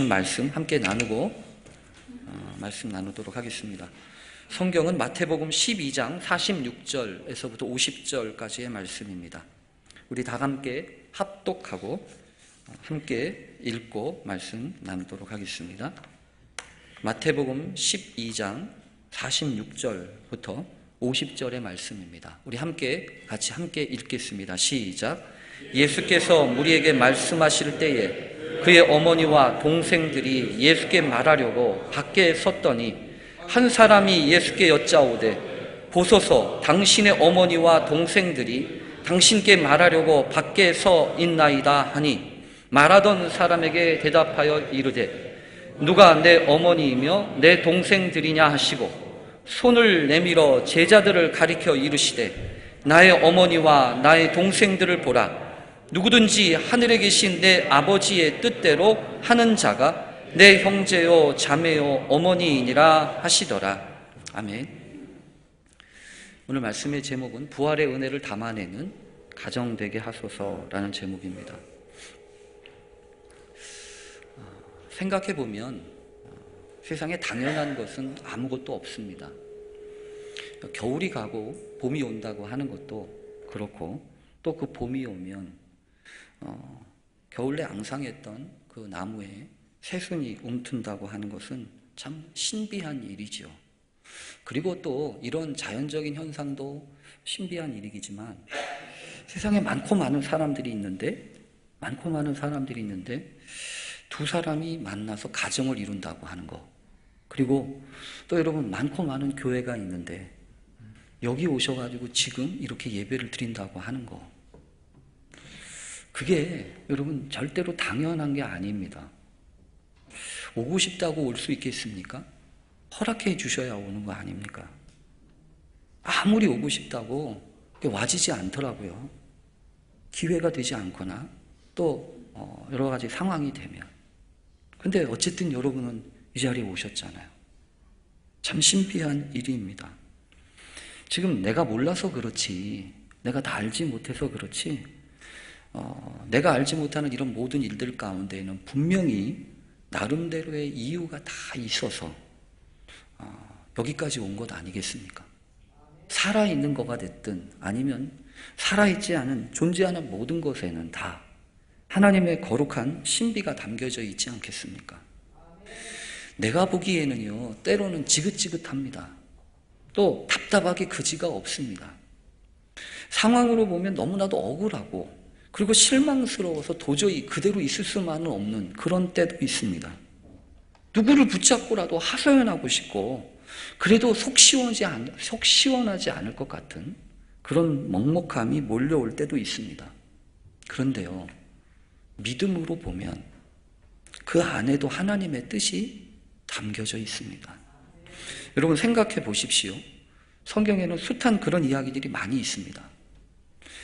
말씀 함께 말씀 나누도록 하겠습니다. 성경은 마태복음 12장 46절에서부터 50절까지의 말씀입니다. 우리 다 함께 합독하고 함께 읽고 말씀 나누도록 하겠습니다. 마태복음 12장 46절부터 50절의 말씀입니다. 우리 같이 함께 읽겠습니다. 시작. 예수께서 무리에게 말씀하실 때에 그의 어머니와 동생들이 예수께 말하려고 밖에 섰더니 한 사람이 예수께 여짜오되 보소서, 당신의 어머니와 동생들이 당신께 말하려고 밖에 서 있나이다 하니, 말하던 사람에게 대답하여 이르되 누가 내 어머니이며 내 동생들이냐 하시고 손을 내밀어 제자들을 가리켜 이르시되 나의 어머니와 나의 동생들을 보라. 누구든지 하늘에 계신 내 아버지의 뜻대로 하는 자가 내 형제요 자매요 어머니이니라 하시더라. 아멘. 오늘 말씀의 제목은 부활의 은혜를 담아내는 가정되게 하소서라는 제목입니다. 생각해보면 세상에 당연한 것은 아무것도 없습니다. 겨울이 가고 봄이 온다고 하는 것도 그렇고, 또 그 봄이 오면 겨울에 앙상했던 그 나무에 새순이 움튼다고 하는 것은 참 신비한 일이죠. 그리고 또 이런 자연적인 현상도 신비한 일이지만 세상에 많고 많은 사람들이 있는데 두 사람이 만나서 가정을 이룬다고 하는 거, 그리고 또 여러분 많고 많은 교회가 있는데 여기 오셔가지고 지금 이렇게 예배를 드린다고 하는 거, 그게 여러분 절대로 당연한 게 아닙니다. 오고 싶다고 올 수 있겠습니까? 허락해 주셔야 오는 거 아닙니까? 아무리 오고 싶다고 와지지 않더라고요. 기회가 되지 않거나 또 여러 가지 상황이 되면. 근데 어쨌든 여러분은 이 자리에 오셨잖아요. 참 신비한 일입니다. 지금 내가 몰라서 그렇지, 내가 다 알지 못해서 그렇지, 내가 알지 못하는 이런 모든 일들 가운데에는 분명히 나름대로의 이유가 다 있어서 여기까지 온 것 아니겠습니까? 살아있는 거가 됐든 아니면 살아있지 않은, 존재하는 모든 것에는 다 하나님의 거룩한 신비가 담겨져 있지 않겠습니까? 내가 보기에는요, 때로는 지긋지긋합니다. 또 답답하게 그지가 없습니다. 상황으로 보면 너무나도 억울하고, 그리고 실망스러워서 도저히 그대로 있을 수만은 없는 그런 때도 있습니다. 누구를 붙잡고라도 하소연하고 싶고, 그래도 속 시원하지 않을 것 같은 그런 먹먹함이 몰려올 때도 있습니다. 그런데요, 믿음으로 보면 그 안에도 하나님의 뜻이 담겨져 있습니다. 여러분 생각해 보십시오. 성경에는 숱한 그런 이야기들이 많이 있습니다.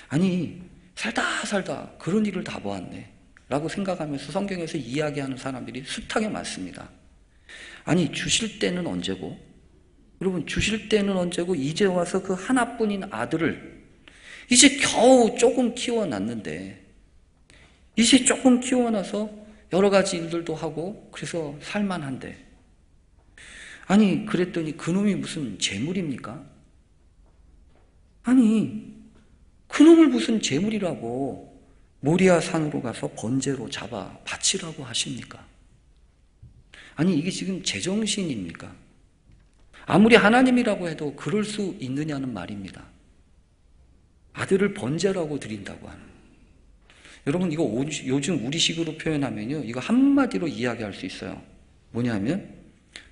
아니, 살다 그런 일을 다 보았네 라고 생각하면서 성경에서 이야기하는 사람들이 숱하게 많습니다. 아니, 주실 때는 언제고, 여러분 주실 때는 언제고, 이제 와서 그 하나뿐인 아들을 이제 겨우 조금 키워놨는데, 이제 조금 키워놔서 여러 가지 일들도 하고 그래서 살만한데, 아니 그랬더니 그놈이 무슨 재물입니까? 아니 그놈을 무슨 재물이라고 모리아 산으로 가서 번제로 잡아 바치라고 하십니까? 아니 이게 지금 제정신입니까? 아무리 하나님이라고 해도 그럴 수 있느냐는 말입니다. 아들을 번제라고 드린다고 하는. 여러분 이거 요즘 우리식으로 표현하면요, 이거 한마디로 이야기할 수 있어요. 뭐냐면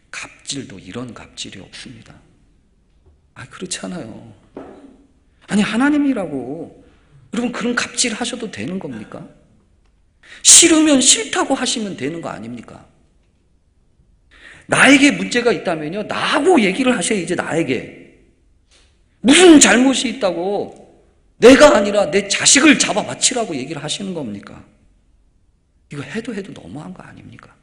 갑질도 이런 갑질이 없습니다. 그렇잖아요. 아니 하나님이라고 여러분 그런 갑질 하셔도 되는 겁니까? 싫으면 싫다고 하시면 되는 거 아닙니까? 나에게 문제가 있다면요, 나하고 얘기를 하셔야지. 나에게 무슨 잘못이 있다고 내가 아니라 내 자식을 잡아 바치라고 얘기를 하시는 겁니까? 이거 해도 너무한 거 아닙니까?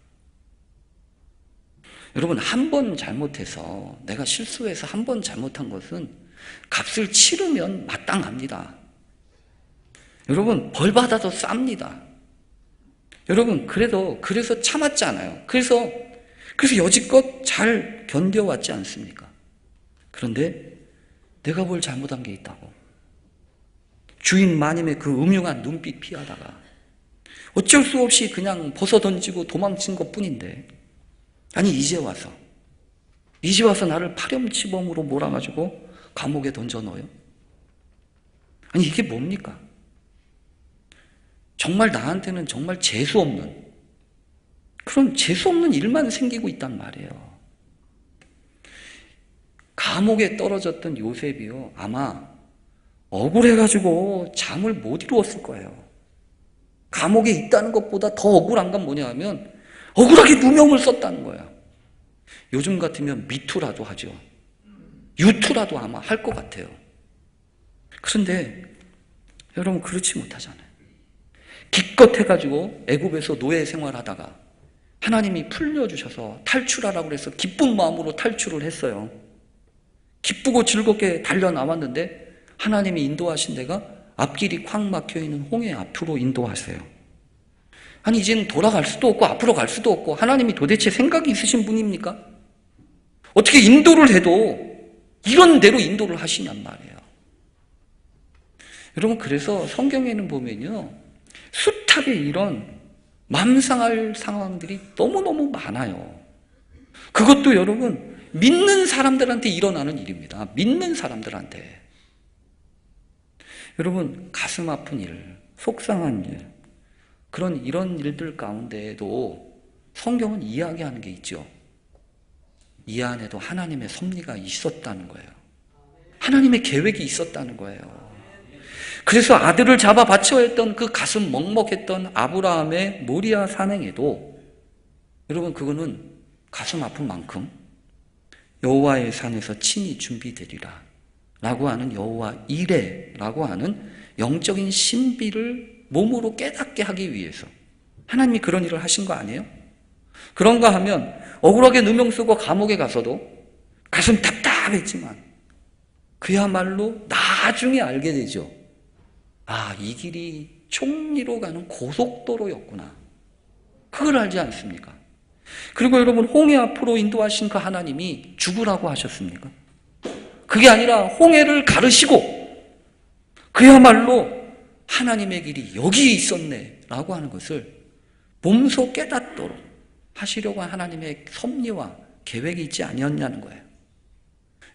여러분 한 번 잘못해서, 내가 실수해서 한 번 잘못한 것은 값을 치르면 마땅합니다. 여러분 벌 받아도 쌉니다. 여러분, 그래서 참았잖아요. 그래서 여지껏 잘 견뎌왔지 않습니까? 그런데 내가 뭘 잘못한 게 있다고. 주인 마님의 그 음흉한 눈빛 피하다가 어쩔 수 없이 그냥 벗어던지고 도망친 것 뿐인데, 아니 이제 와서 나를 파렴치범으로 몰아가지고 감옥에 던져 넣어요? 아니 이게 뭡니까? 정말 나한테는 정말 재수없는, 그런 재수없는 일만 생기고 있단 말이에요. 감옥에 떨어졌던 요셉이요, 아마 억울해가지고 잠을 못 이루었을 거예요. 감옥에 있다는 것보다 더 억울한 건 뭐냐 하면 억울하게 누명을 썼다는 거야. 요즘 같으면 미투라도 하죠. 유투라도 아마 할 것 같아요. 그런데 여러분 그렇지 못하잖아요. 기껏 해가지고 애굽에서 노예 생활하다가 하나님이 풀려주셔서 탈출하라고 그래서 기쁜 마음으로 탈출을 했어요. 기쁘고 즐겁게 달려나왔는데 하나님이 인도하신 데가 앞길이 콱 막혀있는 홍해 앞으로 인도하세요. 아니 이제는 돌아갈 수도 없고 앞으로 갈 수도 없고 하나님이 도대체 생각이 있으신 분입니까? 어떻게 인도를 해도 이런 대로 인도를 하시냔 말이에요. 여러분 그래서 성경에는 보면요, 숱하게 이런 맘상할 상황들이 너무너무 많아요. 그것도 여러분 믿는 사람들한테 일어나는 일입니다. 믿는 사람들한테. 여러분 가슴 아픈 일, 속상한 일, 이런 일들 가운데에도 성경은 이야기하는 게 있죠. 이 안에도 하나님의 섭리가 있었다는 거예요. 하나님의 계획이 있었다는 거예요. 그래서 아들을 잡아 바쳐야 했던 그 가슴 먹먹했던 아브라함의 모리아 산행에도 여러분 그거는 가슴 아픈 만큼 여호와의 산에서 친히 준비되리라 라고 하는 여호와 이레라고 하는 영적인 신비를 몸으로 깨닫게 하기 위해서 하나님이 그런 일을 하신 거 아니에요? 그런가 하면 억울하게 누명 쓰고 감옥에 가서도 가슴 답답했지만 그야말로 나중에 알게 되죠. 아, 이 길이 총리로 가는 고속도로였구나. 그걸 알지 않습니까? 그리고 여러분 홍해 앞으로 인도하신 그 하나님이 죽으라고 하셨습니까? 그게 아니라 홍해를 가르시고 그야말로 하나님의 길이 여기 있었네 라고 하는 것을 몸소 깨닫도록 하시려고 한 하나님의 섭리와 계획이 있지 아니었냐는 거예요.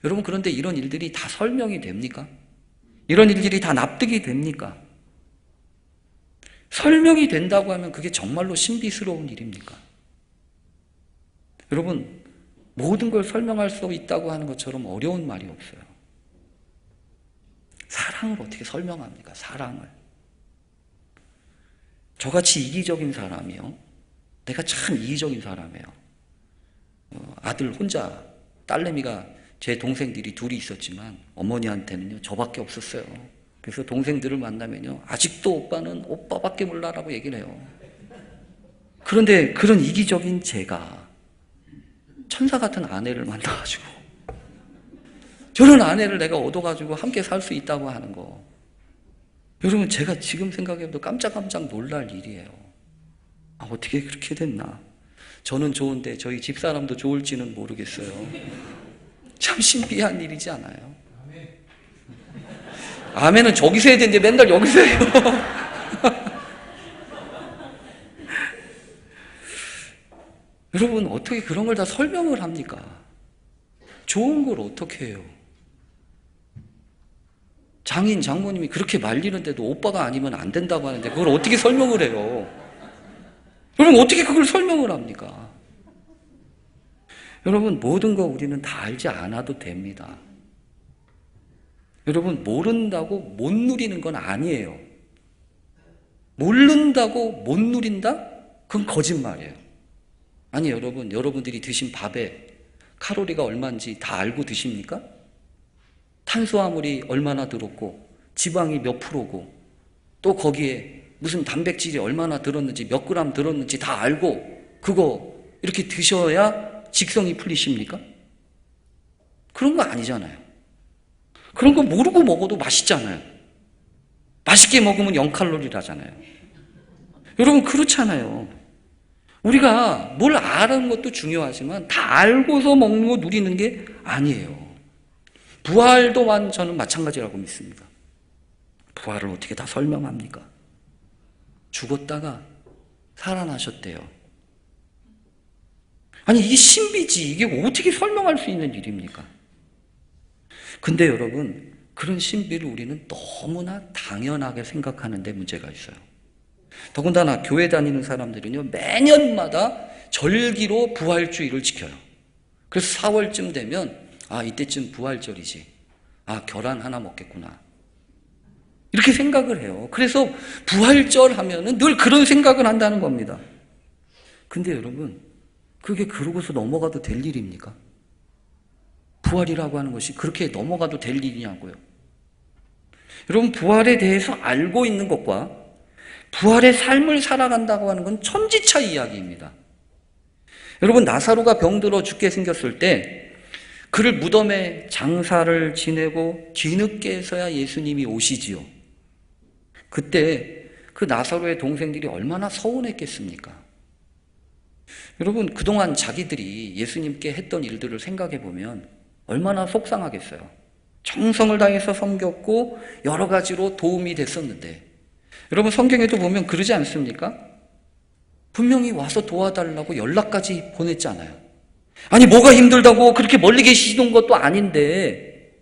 여러분 그런데 이런 일들이 다 설명이 됩니까? 이런 일들이 다 납득이 됩니까? 설명이 된다고 하면 그게 정말로 신비스러운 일입니까? 여러분 모든 걸 설명할 수 있다고 하는 것처럼 어려운 말이 없어요. 사랑을 어떻게 설명합니까? 사랑을. 저같이 이기적인 사람이요, 내가 참 이기적인 사람이에요. 아들 혼자, 딸내미가 제 동생들이 둘이 있었지만 어머니한테는요 저밖에 없었어요. 그래서 동생들을 만나면요 아직도 오빠는 오빠밖에 몰라라고 얘기를 해요. 그런데 그런 이기적인 제가 천사 같은 아내를 만나가지고 저런 아내를 내가 얻어가지고 함께 살 수 있다고 하는 거, 여러분 제가 지금 생각해도 깜짝깜짝 놀랄 일이에요. 아, 어떻게 그렇게 됐나. 저는 좋은데 저희 집사람도 좋을지는 모르겠어요. 참 신비한 일이지 않아요? 아멘은 저기서 해야 되는데 맨날 여기서 해요. 여러분 어떻게 그런 걸 다 설명을 합니까? 좋은 걸 어떻게 해요? 장인 장모님이 그렇게 말리는데도 오빠가 아니면 안 된다고 하는데 그걸 어떻게 설명을 해요? 여러분 어떻게 그걸 설명을 합니까? 여러분 모든 거 우리는 다 알지 않아도 됩니다. 여러분 모른다고 못 누리는 건 아니에요. 모른다고 못 누린다? 그건 거짓말이에요. 아니 여러분, 여러분들이 드신 밥에 칼로리가 얼마인지 다 알고 드십니까? 탄수화물이 얼마나 들었고 지방이 몇 프로고 또 거기에 무슨 단백질이 얼마나 들었는지 몇 그램 들었는지 다 알고 그거 이렇게 드셔야 직성이 풀리십니까? 그런 거 아니잖아요. 그런 거 모르고 먹어도 맛있잖아요. 맛있게 먹으면 0칼로리라잖아요. 여러분, 그렇잖아요. 우리가 뭘 아는 것도 중요하지만 다 알고서 먹는 거 누리는 게 아니에요. 부활도 저는 마찬가지라고 믿습니다. 부활을 어떻게 다 설명합니까? 죽었다가 살아나셨대요. 아니, 이게 신비지. 이게 어떻게 설명할 수 있는 일입니까? 근데 여러분, 그런 신비를 우리는 너무나 당연하게 생각하는 데 문제가 있어요. 더군다나 교회 다니는 사람들은요, 매년마다 절기로 부활주의를 지켜요. 그래서 4월쯤 되면 이때쯤 부활절이지. 계란 하나 먹겠구나. 이렇게 생각을 해요. 그래서 부활절 하면은 늘 그런 생각을 한다는 겁니다. 근데 여러분, 그게 그러고서 넘어가도 될 일입니까? 부활이라고 하는 것이 그렇게 넘어가도 될 일이냐고요. 여러분, 부활에 대해서 알고 있는 것과 부활의 삶을 살아간다고 하는 건 천지차 이야기입니다. 여러분, 나사로가 병들어 죽게 생겼을 때 그를 무덤에 장사를 지내고 뒤늦게서야 예수님이 오시지요. 그때 그 나사로의 동생들이 얼마나 서운했겠습니까? 여러분, 그동안 자기들이 예수님께 했던 일들을 생각해 보면 얼마나 속상하겠어요. 정성을 다해서 섬겼고 여러 가지로 도움이 됐었는데, 여러분, 성경에도 보면 그러지 않습니까? 분명히 와서 도와달라고 연락까지 보냈잖아요. 아니, 뭐가 힘들다고 그렇게 멀리 계시는 것도 아닌데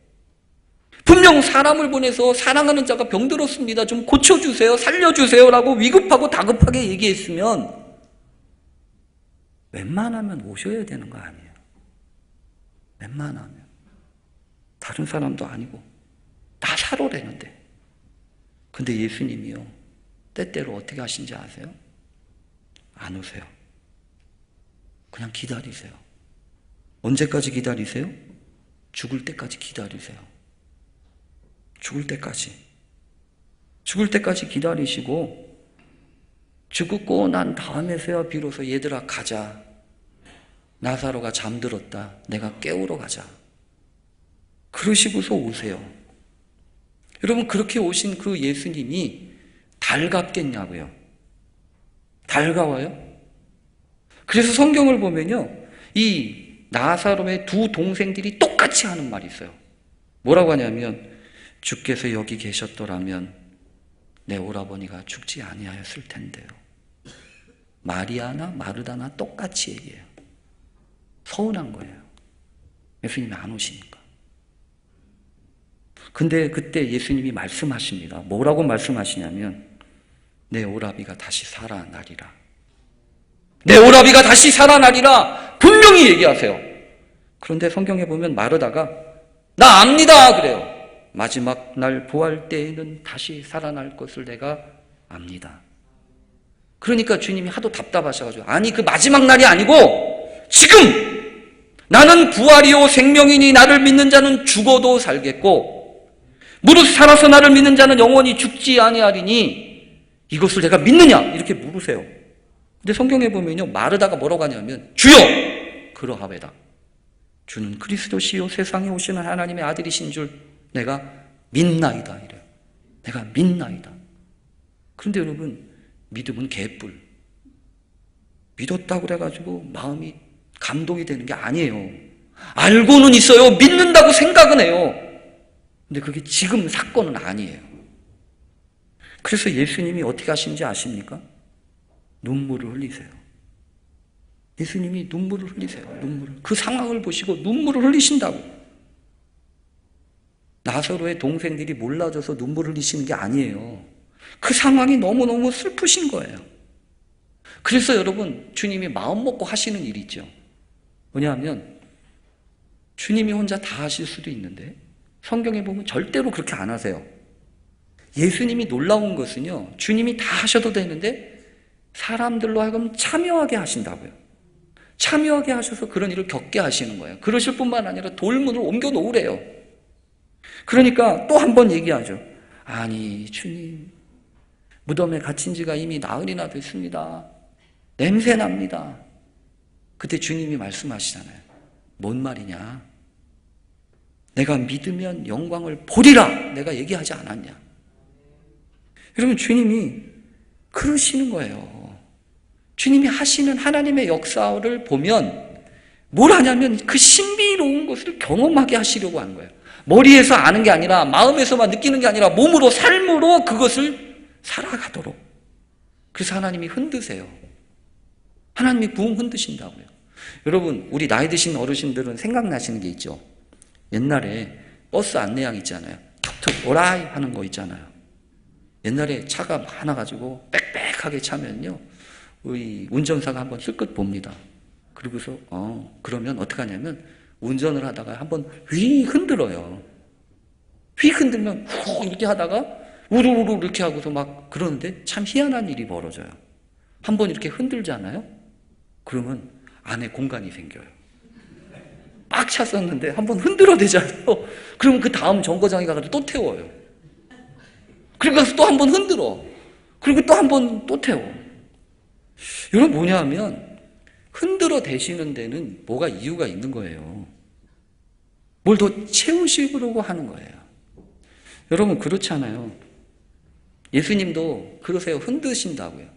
분명 사람을 보내서 사랑하는 자가 병들었습니다, 좀 고쳐주세요, 살려주세요 라고 위급하고 다급하게 얘기했으면 웬만하면 오셔야 되는 거 아니에요. 웬만하면. 다른 사람도 아니고 나사로라는데. 근데 예수님이요, 때때로 어떻게 하신지 아세요? 안 오세요. 그냥 기다리세요. 언제까지 기다리세요? 죽을 때까지 기다리세요. 죽을 때까지. 죽을 때까지 기다리시고 죽고 난 다음에서야 비로소 얘들아 가자. 나사로가 잠들었다. 내가 깨우러 가자. 그러시고서 오세요. 여러분, 그렇게 오신 그 예수님이 달갑겠냐고요? 달가워요? 그래서 성경을 보면요, 이 나사로의 두 동생들이 똑같이 하는 말이 있어요. 뭐라고 하냐면, 주께서 여기 계셨더라면 내 오라버니가 죽지 아니하였을 텐데요. 마리아나 마르다나 똑같이 얘기해요. 서운한 거예요. 예수님이 안 오시니까. 근데 그때 예수님이 말씀하십니다. 뭐라고 말씀하시냐면, 내 오라비가 다시 살아나리라. 내 오라비가 다시 살아나리라 분명히 얘기하세요. 그런데 성경에 보면 마르다가 나 압니다 그래요. 마지막 날 부활 때에는 다시 살아날 것을 내가 압니다. 그러니까 주님이 하도 답답하셔가지고, 아니, 그 마지막 날이 아니고 지금 나는 부활이요 생명이니 나를 믿는 자는 죽어도 살겠고 무릇 살아서 나를 믿는 자는 영원히 죽지 아니하리니 이것을 내가 믿느냐? 이렇게 물으세요. 근데 성경에 보면요, 마르다가 뭐라고 하냐면, 주여! 그러하외다. 주는 그리스도시요 세상에 오시는 하나님의 아들이신 줄 내가 믿나이다. 이래요. 내가 믿나이다. 그런데 여러분, 믿음은 개뿔. 믿었다고 그래가지고 마음이 감동이 되는 게 아니에요. 알고는 있어요. 믿는다고 생각은 해요. 근데 그게 지금 사건은 아니에요. 그래서 예수님이 어떻게 하시는지 아십니까? 눈물을 흘리세요. 예수님이 눈물을 흘리세요. 눈물을. 그 상황을 보시고 눈물을 흘리신다고. 나사로의 동생들이 몰라줘서 눈물을 흘리시는 게 아니에요. 그 상황이 너무너무 슬프신 거예요. 그래서 여러분, 주님이 마음 먹고 하시는 일이 있죠. 뭐냐면, 주님이 혼자 다 하실 수도 있는데 성경에 보면 절대로 그렇게 안 하세요. 예수님이 놀라운 것은요, 주님이 다 하셔도 되는데 사람들로 하여금 참여하게 하신다고요. 참여하게 하셔서 그런 일을 겪게 하시는 거예요. 그러실 뿐만 아니라 돌문을 옮겨 놓으래요. 그러니까 또 한 번 얘기하죠. 아니, 주님, 무덤에 갇힌 지가 이미 나흘이나 됐습니다. 냄새 납니다. 그때 주님이 말씀하시잖아요. 뭔 말이냐? 내가 믿으면 영광을 보리라. 내가 얘기하지 않았냐? 여러분, 주님이 그러시는 거예요. 주님이 하시는 하나님의 역사를 보면 뭘 하냐면 그 신비로운 것을 경험하게 하시려고 하는 거예요. 머리에서 아는 게 아니라 마음에서만 느끼는 게 아니라 몸으로 삶으로 그것을 살아가도록. 그래서 하나님이 흔드세요. 하나님이 부흥 흔드신다고요. 여러분, 우리 나이 드신 어르신들은 생각나시는 게 있죠. 옛날에 버스 안내양 있잖아요. 툭툭 오라이 하는 거 있잖아요. 옛날에 차가 많아가지고 빽빽하게 차면요, 우리 운전사가 한번 슬끗 봅니다. 그리고서 그러면 어떻게 하냐면 운전을 하다가 한번 휙 흔들어요. 휙 흔들면 후 이렇게 하다가 우르르 이렇게 하고서 막 그러는데 참 희한한 일이 벌어져요. 한번 이렇게 흔들잖아요. 그러면 안에 공간이 생겨요. 막 찼었는데 한번 흔들어대잖아요. 그러면 그 다음 정거장에 가서 또 태워요. 그리고 또 한번 흔들어. 그리고 또 한번 또 태워. 이건 뭐냐 하면 흔들어 대시는 데는 뭐가 이유가 있는 거예요. 뭘 더 채우시려고 하는 거예요. 여러분, 그렇잖아요. 예수님도 그러세요. 흔드신다고요.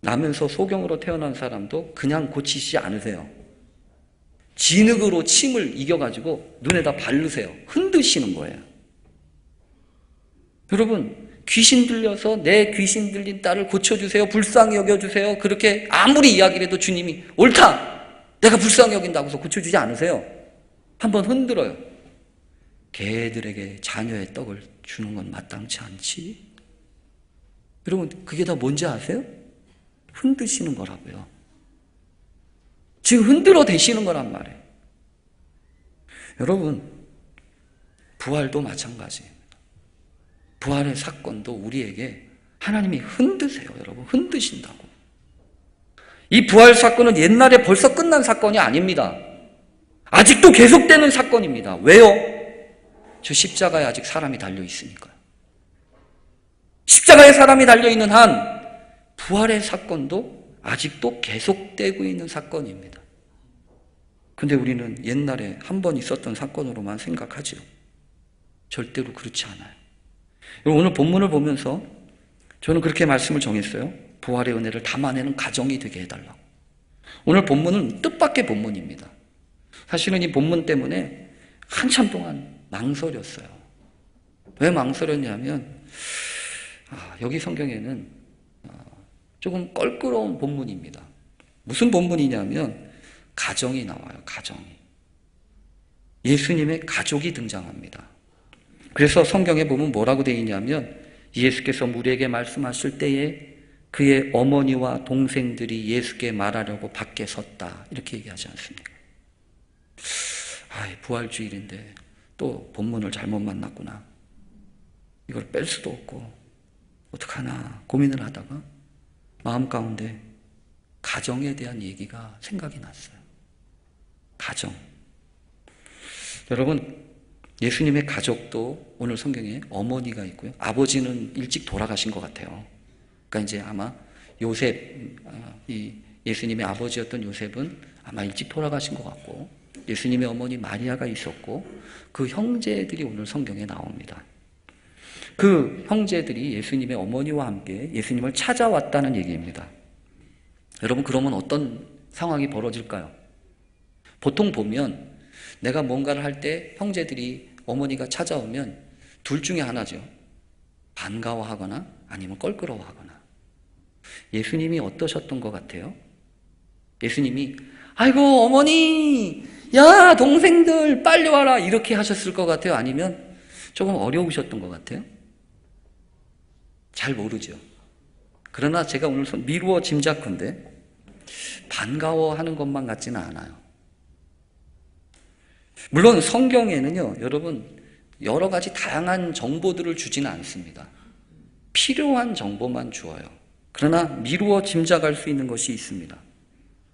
나면서 소경으로 태어난 사람도 그냥 고치시지 않으세요. 진흙으로 침을 이겨가지고 눈에다 바르세요. 흔드시는 거예요. 여러분, 귀신 들려서 내 귀신 들린 딸을 고쳐주세요. 불쌍히 여겨주세요. 그렇게 아무리 이야기를 해도 주님이 옳다! 내가 불쌍히 여긴다고 해서 고쳐주지 않으세요. 한번 흔들어요. 개들에게 자녀의 떡을 주는 건 마땅치 않지? 여러분, 그게 다 뭔지 아세요? 흔드시는 거라고요. 지금 흔들어 대시는 거란 말이에요. 여러분, 부활도 마찬가지예요. 부활의 사건도 우리에게 하나님이 흔드세요. 여러분, 흔드신다고. 이 부활 사건은 옛날에 벌써 끝난 사건이 아닙니다. 아직도 계속되는 사건입니다. 왜요? 저 십자가에 아직 사람이 달려 있으니까요. 십자가에 사람이 달려 있는 한 부활의 사건도 아직도 계속되고 있는 사건입니다. 근데 우리는 옛날에 한 번 있었던 사건으로만 생각하죠. 절대로 그렇지 않아요. 오늘 본문을 보면서 저는 그렇게 말씀을 정했어요. 부활의 은혜를 담아내는 가정이 되게 해달라고. 오늘 본문은 뜻밖의 본문입니다. 사실은 이 본문 때문에 한참 동안 망설였어요. 왜 망설였냐면 여기 성경에는 조금 껄끄러운 본문입니다. 무슨 본문이냐면 가정이 나와요. 가정이. 예수님의 가족이 등장합니다. 그래서 성경에 보면 뭐라고 되어 있냐면 예수께서 무리에게 말씀하실 때에 그의 어머니와 동생들이 예수께 말하려고 밖에 섰다. 이렇게 얘기하지 않습니까? 부활주일인데 또 본문을 잘못 만났구나. 이걸 뺄 수도 없고 어떡하나 고민을 하다가 마음 가운데 가정에 대한 얘기가 생각이 났어요. 가정. 여러분, 예수님의 가족도 오늘 성경에 어머니가 있고요. 아버지는 일찍 돌아가신 것 같아요. 그러니까 이제 아마 요셉, 이 예수님의 아버지였던 요셉은 아마 일찍 돌아가신 것 같고, 예수님의 어머니 마리아가 있었고, 그 형제들이 오늘 성경에 나옵니다. 그 형제들이 예수님의 어머니와 함께 예수님을 찾아왔다는 얘기입니다. 여러분, 그러면 어떤 상황이 벌어질까요? 보통 보면 내가 뭔가를 할 때 형제들이 어머니가 찾아오면 둘 중에 하나죠. 반가워하거나 아니면 껄끄러워하거나. 예수님이 어떠셨던 것 같아요? 예수님이 아이고 어머니, 야 동생들 빨리 와라 이렇게 하셨을 것 같아요? 아니면 조금 어려우셨던 것 같아요? 잘 모르죠. 그러나 제가 오늘 미루어 짐작컨대 반가워하는 것만 같지는 않아요. 물론 성경에는요, 여러분, 여러 가지 다양한 정보들을 주지는 않습니다. 필요한 정보만 주어요. 그러나 미루어 짐작할 수 있는 것이 있습니다.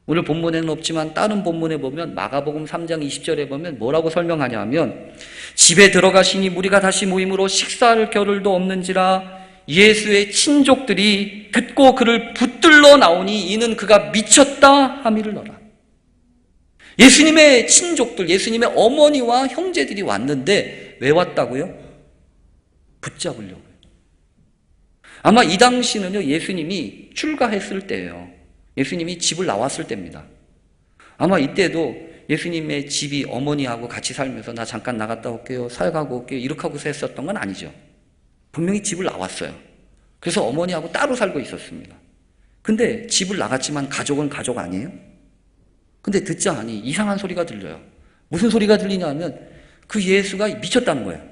오늘 본문에는 없지만 다른 본문에 보면 마가복음 3장 20절에 보면 뭐라고 설명하냐 하면 집에 들어가시니 무리가 다시 모임으로 식사할 겨를도 없는지라 예수의 친족들이 듣고 그를 붙들러 나오니 이는 그가 미쳤다 함이를 너라. 예수님의 친족들, 예수님의 어머니와 형제들이 왔는데 왜 왔다고요? 붙잡으려고요. 아마 이 당시는요, 예수님이 출가했을 때예요. 예수님이 집을 나왔을 때입니다. 아마 이때도 예수님의 집이 어머니하고 같이 살면서 나 잠깐 나갔다 올게요, 사역하고 올게요, 이렇게 하고서 했었던 건 아니죠. 분명히 집을 나왔어요. 그래서 어머니하고 따로 살고 있었습니다. 근데 집을 나갔지만 가족은 가족 아니에요? 근데 듣자 하니 이상한 소리가 들려요. 무슨 소리가 들리냐 하면 그 예수가 미쳤다는 거예요.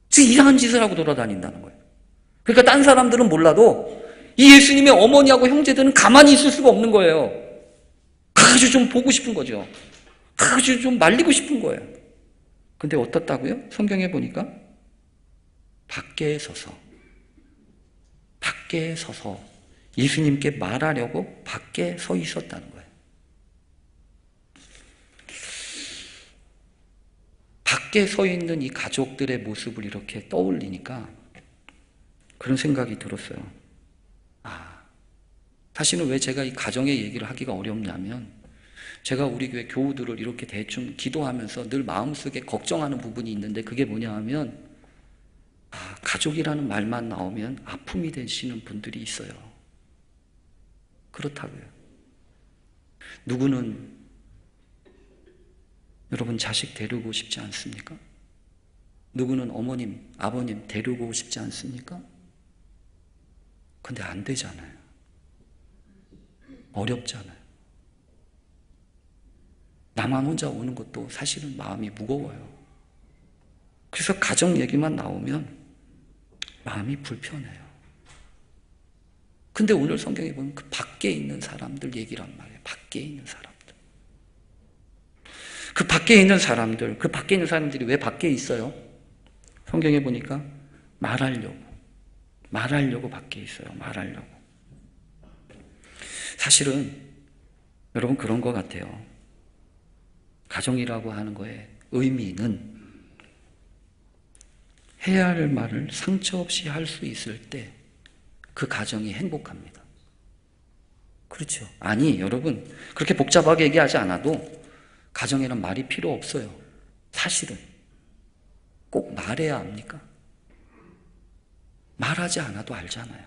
지금 이상한 짓을 하고 돌아다닌다는 거예요. 그러니까 딴 사람들은 몰라도 이 예수님의 어머니하고 형제들은 가만히 있을 수가 없는 거예요. 아주 좀 보고 싶은 거죠. 아주 좀 말리고 싶은 거예요. 근데 어떻다고요? 성경에 보니까 밖에 서서 예수님께 말하려고 밖에 서 있었다는 거예요. 밖에 서 있는 이 가족들의 모습을 이렇게 떠올리니까 그런 생각이 들었어요. 사실은 왜 제가 이 가정의 얘기를 하기가 어렵냐면 제가 우리 교회 교우들을 이렇게 대충 기도하면서 늘 마음속에 걱정하는 부분이 있는데 그게 뭐냐 하면 가족이라는 말만 나오면 아픔이 되시는 분들이 있어요. 그렇다고요. 누구는 여러분 자식 데리고 싶지 않습니까? 누구는 어머님, 아버님 데리고 싶지 않습니까? 근데 안 되잖아요. 어렵잖아요. 나만 혼자 오는 것도 사실은 마음이 무거워요. 그래서 가정 얘기만 나오면 마음이 불편해요. 근데 오늘 성경에 보면 그 밖에 있는 사람들 얘기란 말이에요. 밖에 있는 사람들. 그 밖에 있는 사람들이 왜 밖에 있어요? 성경에 보니까 말하려고 밖에 있어요. 말하려고. 사실은 여러분 그런 것 같아요. 가정이라고 하는 거에 의미는 해야 할 말을 상처 없이 할 수 있을 때 그 가정이 행복합니다. 그렇죠? 아니, 여러분 그렇게 복잡하게 얘기하지 않아도 가정에는 말이 필요 없어요. 사실은 꼭 말해야 합니까? 말하지 않아도 알잖아요.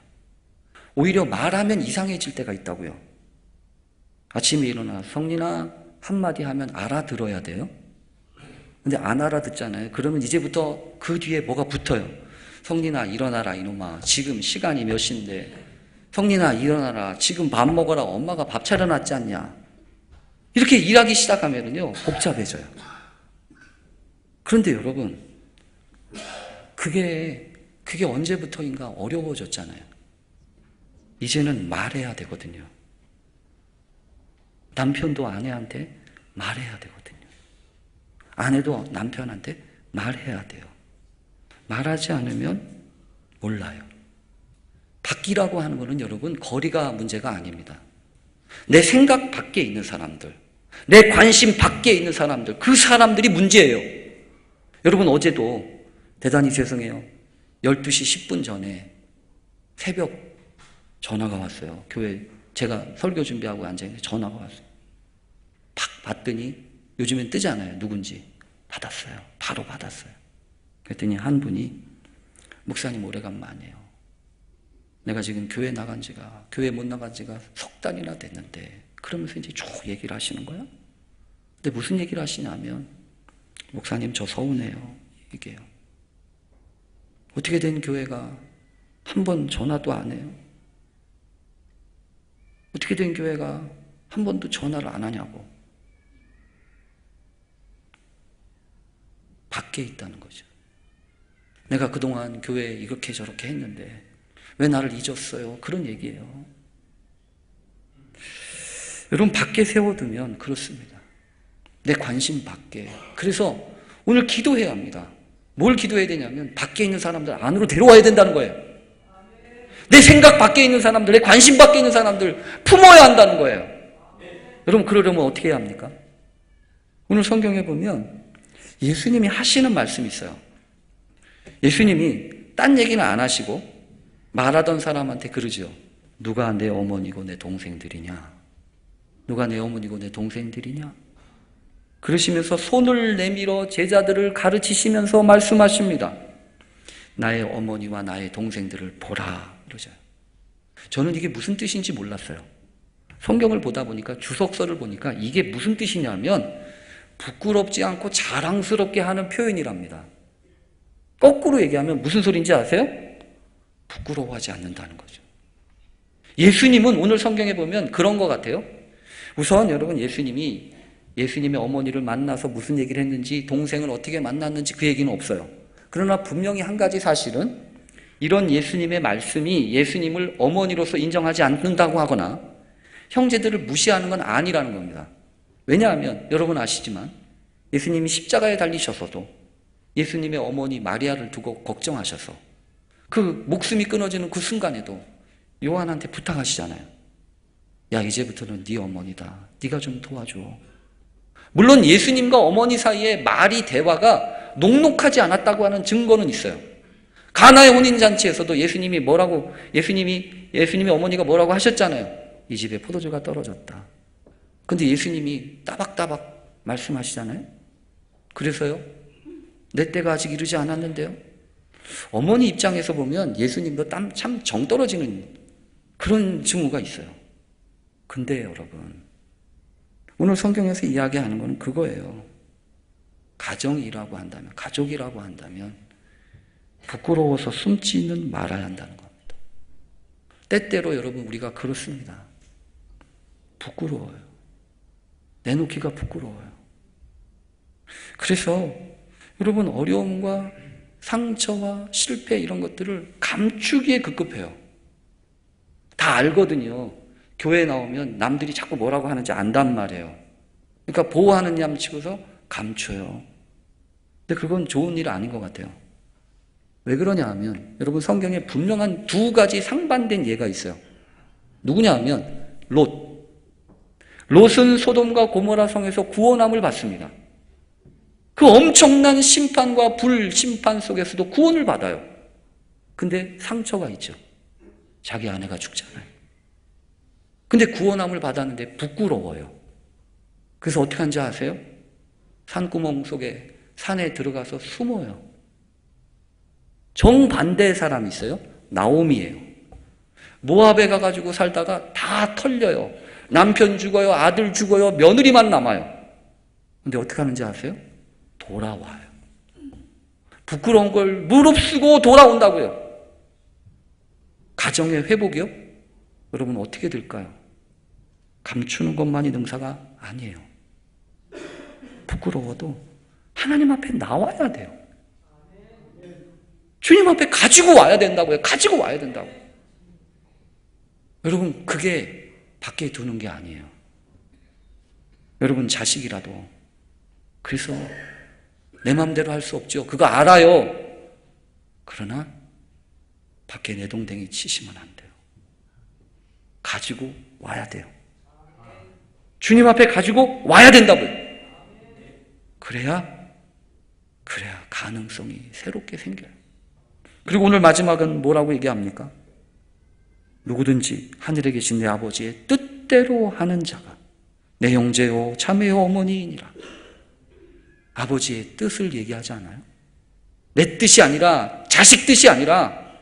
오히려 말하면 이상해질 때가 있다고요. 아침에 일어나 성린아 한마디 하면 알아들어야 돼요. 근데 안 알아듣잖아요. 그러면 이제부터 그 뒤에 뭐가 붙어요. 성린아 일어나라 이놈아, 지금 시간이 몇 시인데. 성린아 일어나라, 지금 밥 먹어라, 엄마가 밥 차려놨지 않냐. 이렇게 일하기 시작하면요 복잡해져요. 그런데 여러분 그게 언제부터인가 어려워졌잖아요. 이제는 말해야 되거든요. 남편도 아내한테 말해야 되거든요. 아내도 남편한테 말해야 돼요. 말하지 않으면 몰라요. 바뀌라고 하는 것은 여러분 거리가 문제가 아닙니다. 내 생각 밖에 있는 사람들, 내 관심 밖에 있는 사람들, 그 사람들이 문제예요. 여러분 어제도 대단히 죄송해요. 12시 10분 전에 새벽 전화가 왔어요. 교회 제가 설교 준비하고 앉아있는데 전화가 왔어요. 팍 봤더니 요즘엔 뜨잖아요. 누군지. 받았어요. 바로 받았어요. 그랬더니 한 분이 목사님 오래간만이에요. 내가 지금 교회 못 나간 지가 석 달이나 됐는데 그러면서 이제 쭉 얘기를 하시는 거야. 근데 무슨 얘기를 하시냐면 목사님 저 서운해요. 얘기해요. 어떻게 된 교회가 한 번 전화도 안 해요? 어떻게 된 교회가 한 번도 전화를 안 하냐고. 밖에 있다는 거죠. 내가 그동안 교회에 이렇게 저렇게 했는데 왜 나를 잊었어요? 그런 얘기예요. 여러분 밖에 세워두면 그렇습니다. 내 관심 밖에. 그래서 오늘 기도해야 합니다. 뭘 기도해야 되냐면 밖에 있는 사람들 안으로 데려와야 된다는 거예요. 내 생각 밖에 있는 사람들, 내 관심 밖에 있는 사람들 품어야 한다는 거예요. 여러분 그러려면 어떻게 해야 합니까? 오늘 성경에 보면 예수님이 하시는 말씀이 있어요. 예수님이 딴 얘기는 안 하시고 말하던 사람한테 그러죠. 누가 내 어머니고 내 동생들이냐? 누가 내 어머니고 내 동생들이냐? 그러시면서 손을 내밀어 제자들을 가르치시면서 말씀하십니다. 나의 어머니와 나의 동생들을 보라 그러죠. 저는 이게 무슨 뜻인지 몰랐어요. 성경을 보다 보니까, 주석서를 보니까 이게 무슨 뜻이냐면 부끄럽지 않고 자랑스럽게 하는 표현이랍니다. 거꾸로 얘기하면 무슨 소리인지 아세요? 부끄러워하지 않는다는 거죠. 예수님은 오늘 성경에 보면 그런 것 같아요. 우선 여러분, 예수님의 어머니를 만나서 무슨 얘기를 했는지, 동생을 어떻게 만났는지 그 얘기는 없어요. 그러나 분명히 한 가지 사실은, 이런 예수님의 말씀이 예수님을 어머니로서 인정하지 않는다고 하거나 형제들을 무시하는 건 아니라는 겁니다. 왜냐하면 여러분 아시지만 예수님이 십자가에 달리셔서도 예수님의 어머니 마리아를 두고 걱정하셔서 그 목숨이 끊어지는 그 순간에도 요한한테 부탁하시잖아요. 야, 이제부터는 네 어머니다. 네가 좀 도와줘. 물론 예수님과 어머니 사이에 말이, 대화가 녹록하지 않았다고 하는 증거는 있어요. 가나의 혼인잔치에서도 예수님의 어머니가 뭐라고 하셨잖아요. 이 집에 포도주가 떨어졌다. 근데 예수님이 따박따박 말씀하시잖아요. 그래서요, 내 때가 아직 이르지 않았는데요. 어머니 입장에서 보면 예수님도 참 정 떨어지는 그런 증오가 있어요. 근데 여러분, 오늘 성경에서 이야기하는 건 그거예요. 가정이라고 한다면, 가족이라고 한다면 부끄러워서 숨지는 말아야 한다는 겁니다. 때때로 여러분, 우리가 그렇습니다. 부끄러워요. 내놓기가 부끄러워요. 그래서 여러분, 어려움과 상처와 실패 이런 것들을 감추기에 급급해요. 다 알거든요. 교회 나오면 남들이 자꾸 뭐라고 하는지 안단 말이에요. 그러니까 보호하는 양 치고서 감춰요. 근데 그건 좋은 일 아닌 것 같아요. 왜 그러냐 하면, 여러분, 성경에 분명한 두 가지 상반된 예가 있어요. 누구냐 하면 롯은 소돔과 고모라 성에서 구원함을 받습니다. 그 엄청난 심판과 불심판 속에서도 구원을 받아요. 근데 상처가 있죠. 자기 아내가 죽잖아요. 근데 구원함을 받았는데 부끄러워요. 그래서 어떻게 하는지 아세요? 산구멍 속에, 산에 들어가서 숨어요. 정반대의 사람이 있어요. 나오미예요. 모압에 가가지고 살다가 다 털려요. 남편 죽어요, 아들 죽어요, 며느리만 남아요. 근데 어떻게 하는지 아세요? 돌아와요. 부끄러운 걸 무릅쓰고 돌아온다고요. 가정의 회복이요? 여러분, 어떻게 될까요? 감추는 것만이 능사가 아니에요. 부끄러워도 하나님 앞에 나와야 돼요. 주님 앞에 가지고 와야 된다고요. 가지고 와야 된다고. 여러분, 그게 밖에 두는 게 아니에요. 여러분, 자식이라도 그래서 내 마음대로 할 수 없죠. 그거 알아요. 그러나 밖에 내동댕이 치시면 안 돼요. 가지고 와야 돼요. 주님 앞에 가지고 와야 된다고요. 그래야 가능성이 새롭게 생겨요. 그리고 오늘 마지막은 뭐라고 얘기합니까? 누구든지 하늘에 계신 내 아버지의 뜻대로 하는 자가 내 형제요 자매요 어머니이니라. 아버지의 뜻을 얘기하지 않아요? 내 뜻이 아니라, 자식 뜻이 아니라,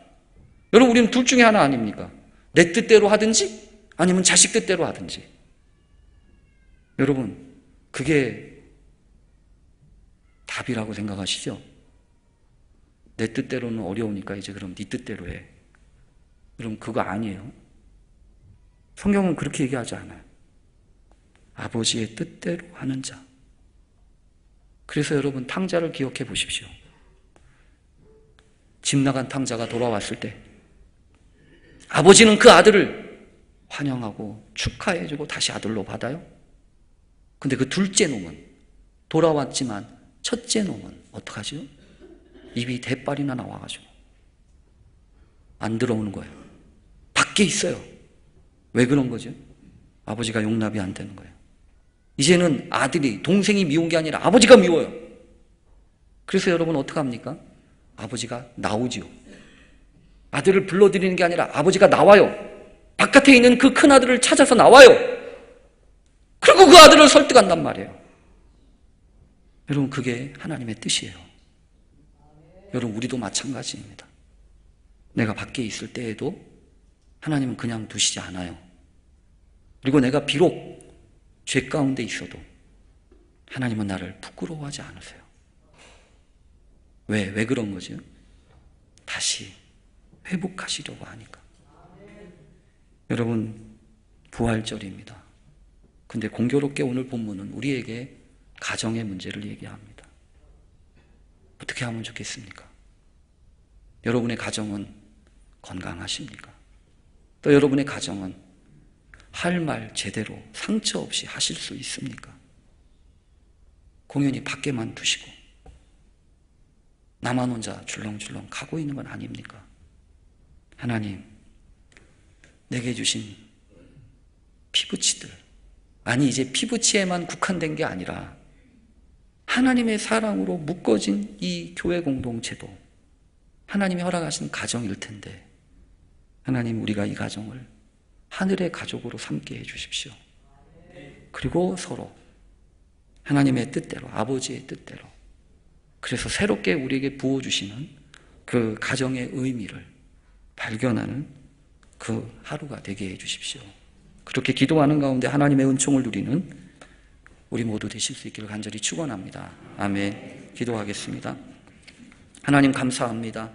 여러분, 우리는 둘 중에 하나 아닙니까? 내 뜻대로 하든지 아니면 자식 뜻대로 하든지. 여러분, 그게 답이라고 생각하시죠? 내 뜻대로는 어려우니까 이제 그럼 네 뜻대로 해. 그럼 그거 아니에요. 성경은 그렇게 얘기하지 않아요. 아버지의 뜻대로 하는 자. 그래서 여러분, 탕자를 기억해 보십시오. 집 나간 탕자가 돌아왔을 때 아버지는 그 아들을 환영하고 축하해주고 다시 아들로 받아요. 근데 그 둘째 놈은, 돌아왔지만 첫째 놈은 어떡하죠? 입이 대빨이나 나와가지고 안 들어오는 거예요. 밖에 있어요. 왜 그런 거죠? 아버지가 용납이 안 되는 거예요. 이제는 아들이, 동생이 미운 게 아니라 아버지가 미워요. 그래서 여러분, 어떡합니까? 아버지가 나오지요. 아들을 불러들이는 게 아니라 아버지가 나와요. 바깥에 있는 그 큰 아들을 찾아서 나와요. 그리고 그 아들을 설득한단 말이에요. 여러분, 그게 하나님의 뜻이에요. 여러분, 우리도 마찬가지입니다. 내가 밖에 있을 때에도 하나님은 그냥 두시지 않아요. 그리고 내가 비록 죄 가운데 있어도 하나님은 나를 부끄러워하지 않으세요. 왜 그런 거죠? 다시 회복하시려고 하니까. 여러분, 부활절입니다. 근데 공교롭게 오늘 본문은 우리에게 가정의 문제를 얘기합니다. 어떻게 하면 좋겠습니까? 여러분의 가정은 건강하십니까? 또 여러분의 가정은 할 말 제대로 상처 없이 하실 수 있습니까? 공연히 밖에만 두시고 나만 혼자 줄렁줄렁 가고 있는 건 아닙니까? 하나님, 내게 주신 피부치들, 아니 이제 피부치에만 국한된 게 아니라 하나님의 사랑으로 묶어진 이 교회 공동체도 하나님이 허락하신 가정일 텐데, 하나님, 우리가 이 가정을 하늘의 가족으로 삼게 해주십시오. 그리고 서로 하나님의 뜻대로, 아버지의 뜻대로, 그래서 새롭게 우리에게 부어주시는 그 가정의 의미를 발견하는 그 하루가 되게 해주십시오. 그렇게 기도하는 가운데 하나님의 은총을 누리는 우리 모두 되실 수 있기를 간절히 축원합니다. 아멘. 기도하겠습니다. 하나님, 감사합니다.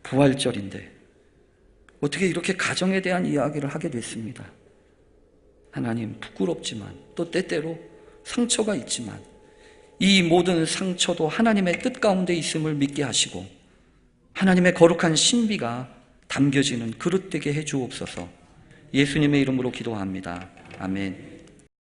부활절인데 어떻게 이렇게 가정에 대한 이야기를 하게 됐습니다. 하나님, 부끄럽지만 또 때때로 상처가 있지만 이 모든 상처도 하나님의 뜻 가운데 있음을 믿게 하시고 하나님의 거룩한 신비가 담겨지는 그릇 되게 해 주옵소서. 예수님의 이름으로 기도합니다. 아멘.